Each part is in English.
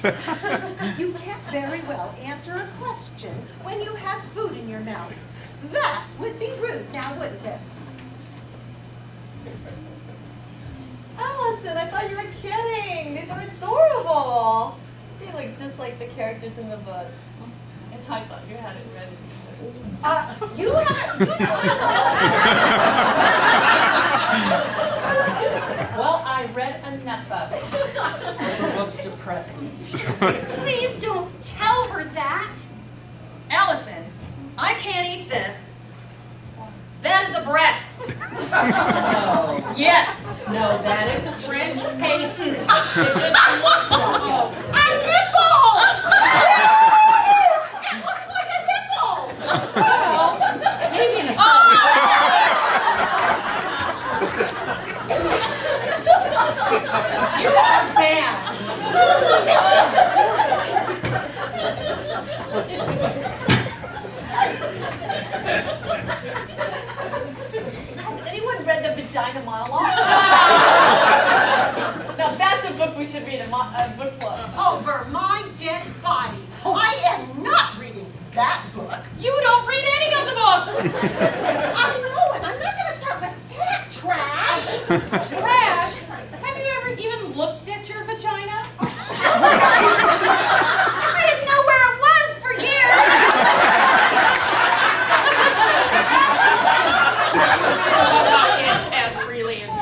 You can't very well answer a question when you have food in your mouth. That would be rude, now wouldn't it? Allison, I thought you were kidding. These are adorable. They look just like the characters in the book. And I thought you had it ready. You have. Well, I read enough of it. The book's depressing. Please don't tell her that. Allison, I can't eat this. That is a breast. No. Yes. No, that is a French pastry. It just looks like it. A nipple! It looks like a nipple! Well, maybe in a You are bad. Has anyone read the Vagina Monologue? Now that's a book we should read, a book club. Over my dead body. I am not reading that book. You don't read any of the books. I know it. I'm not going to start with that trash. Trash. Have you ever even looked at your vagina? I didn't know where it was for years. Can't as freely as we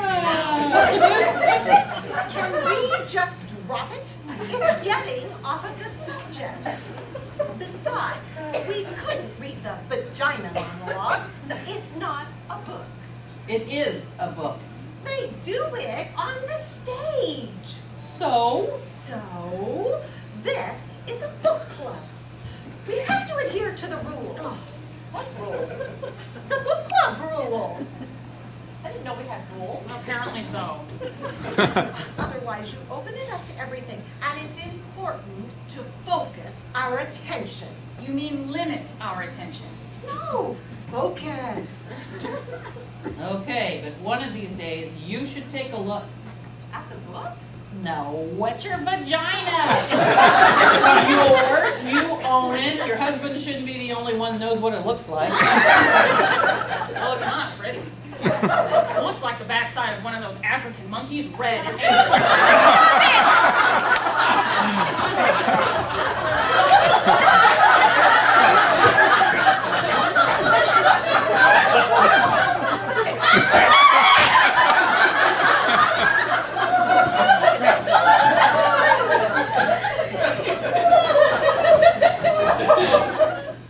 do. Can we just drop it? It's getting off of the subject. Besides, we couldn't read the vagina monologues. It's not a book. It is a book. They do it on the stage. So? So, this is a book club. We have to adhere to the rules. What rules? The book club rules. I didn't know we had rules. Apparently so. Otherwise, you open it up to everything, and it's important to focus our attention. You mean limit our attention. No, focus. Okay, but one of these days you should take a look. At the book? No, what's your vagina? It's yours, you own it. Your husband shouldn't be the only one that knows what it looks like. Well, it's not pretty. It looks like the backside of one of those African monkeys, red and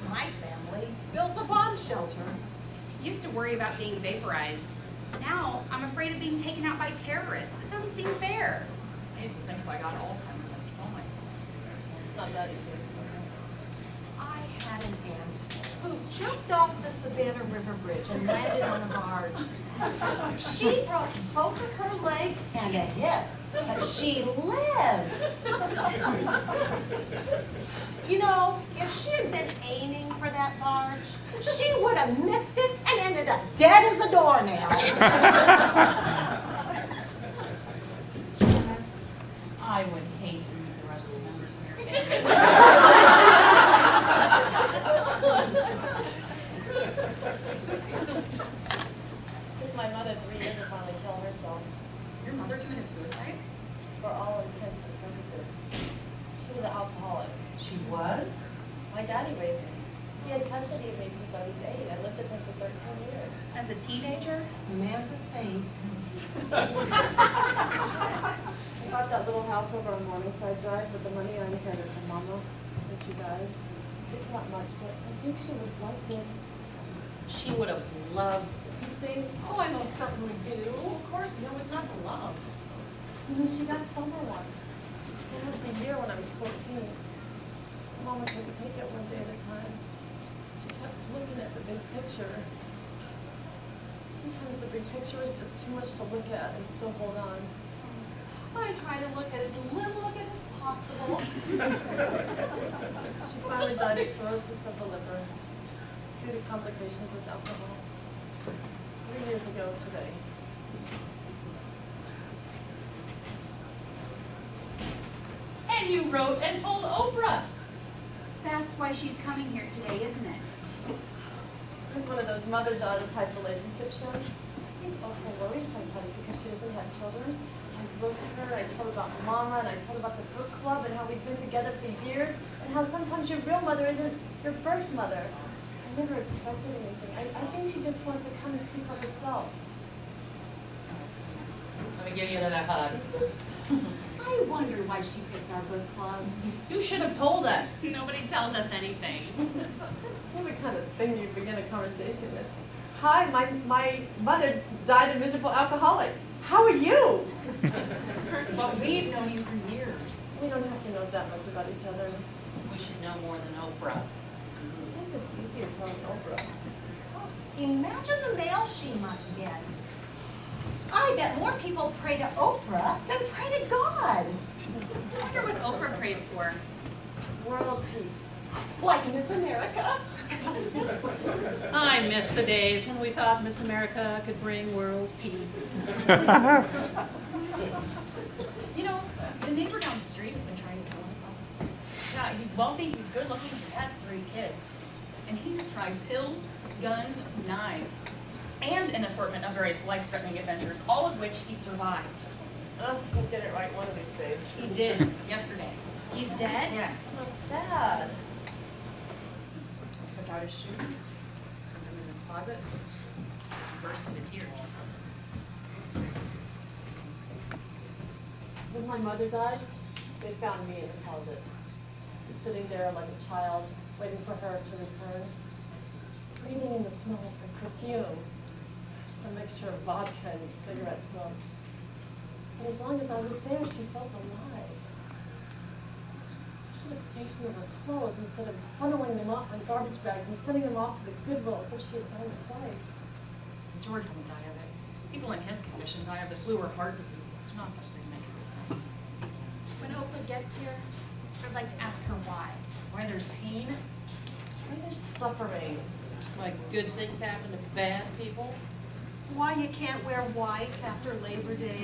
My family built a bomb shelter. Used to worry about being vaporized. Now I'm afraid of being taken out by terrorists. It doesn't seem fair. I used to think if I got Alzheimer's, I'd kill myself. Not that easy. I had an aunt who jumped off the Savannah River Bridge and landed on a barge. She broke both of her legs and a hip, but she lived. You know, if she had been aiming for that barge, she would have missed it and ended up dead as a doornail. Janice, I would hate to meet the rest of the members of your family. Took my mother 3 years to finally kill herself. Your mother committed suicide? For all intents and purposes. She was an alcoholic. She was? My daddy raised me. He had custody of me since I was 8. I lived with him for 13 years. As a teenager, The man's a saint. I bought that little house over on Morningside Drive with the money I inherited from Mama when she died. It's not much, but I think she would have liked it. She would have loved You think? Oh, I most certainly do. Of course, no, it's not to love. You know, she got sober once. Almost a year when I was 14. Mama couldn't take it one day at a time. She kept looking at the big picture. Sometimes the big picture is just too much to look at and still hold on. I try to look at as little of it as possible. She finally died of cirrhosis of the liver due to complications with alcohol. 3 years ago today. And you wrote and told Oprah. That's why she's coming here today, isn't it? It was one of those mother-daughter type relationship shows. I think Oprah worries sometimes because she doesn't have children. So I wrote to her, I told her about Mama, and I told her about the book club and how we've been together for years, and how sometimes your real mother isn't your birth mother. I never expected anything. I think she just wants to come and see for herself. Let me give you another hug. I wonder why she picked our book club. You should have told us. Nobody tells us anything. It's not the kind of thing you begin a conversation with. Hi, my mother died a miserable alcoholic. How are you? But we've known you for years. We don't have to know that much about each other. We should know more than Oprah. Sometimes it's easier telling Oprah. Imagine the mail she must get. I bet more people pray to Oprah than pray to God. I wonder what Oprah prays for. World peace. Like Miss America. I miss the days when we thought Miss America could bring world peace. You know, the neighbor down the street has been trying to kill himself. Yeah, he's wealthy, he's good looking, he has 3 kids. And he has tried pills, guns, knives, and an assortment of various life-threatening adventures, all of which he survived. Oh, he'll get it right one of these days. He did, yesterday. He's dead? Yes. So sad. He took out his shoes, put them in the closet, and burst into tears. When my mother died, they found me in the closet, sitting there like a child, waiting for her to return, breathing in the smell of her perfume, a mixture of vodka and cigarette smoke. And as long as I was there, she felt alive. I should have saved some of her clothes instead of funneling them off in garbage bags and sending them off to the Goodwill as if she had done twice. George won't die of it. People in his condition die of the flu or heart disease. It's not the free make of business. When Oprah gets here, I'd like to ask her why. Why there's pain? Why there's suffering? Like good things happen to bad people. Why you can't wear white after Labor Day.